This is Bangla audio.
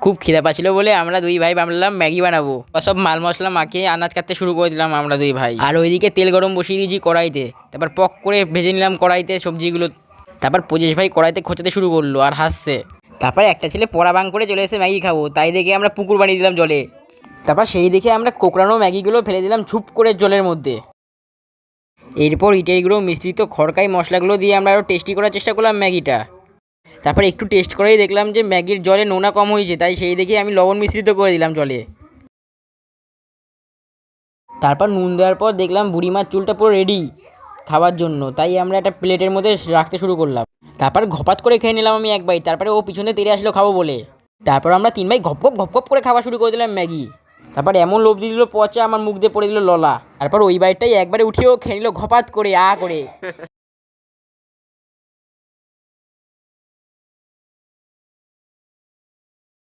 খুব খিদে পাচ্ছিল বলে আমরা দুই ভাই ভাবলাম ম্যাগি বানাবো। সব মাল মশলা মাখিয়ে আনাজ কাটতে শুরু করে দিলাম আমরা দুই ভাই। আর ওইদিকে তেল গরম বসিয়ে দিয়েছি কড়াইতে, তারপর পক করে ভেজে নিলাম কড়াইতে সবজিগুলো। তারপর পজেশ ভাই কড়াইতে খোঁচাতে শুরু করলো আর হাসছে। তারপর একটা ছেলে পড়া বাং করে চলে এসে ম্যাগি খাবো, তাই দেখে আমরা পুকুর বানিয়ে দিলাম জলে। তারপর সেই দেখে আমরা কোকড়ানো ম্যাগিগুলো ফেলে দিলাম ঝুপ করে জলের মধ্যে। এরপর ইটের গুঁড়ো মিশ্রিত খড়কাই মশলাগুলো দিয়ে আমরা আরও টেস্টি করার চেষ্টা করলাম ম্যাগিটা। তারপর একটু টেস্ট করেই দেখলাম যে ম্যাগির জলে নোনা কম হয়েছে, তাই সেই দেখে আমি লবণ মিশ্রিত করে দিলাম জলে। তারপর নুন দেওয়ার পর দেখলাম বুড়িমার চুলটা পুরো রেডি খাওয়ার জন্য, তাই আমরা একটা প্লেটের মধ্যে রাখতে শুরু করলাম। তারপর ঘপাত করে খেয়ে নিলাম আমি এক ভাই, তারপরে ও পিছনে তেড়ে আসলো খাবো বলে। তারপর আমরা তিন ভাই ঘপ ঘপ করে খাওয়া শুরু করে দিলাম ম্যাগি। তারপর এমন লোভ দিয়ে দিল পচা, আমার মুখ দিয়ে পড়ে দিল ললা। তারপর ওই বাইরটাই একবারে উঠিয়েও খেয়ে নিল ঘপাত করে করে।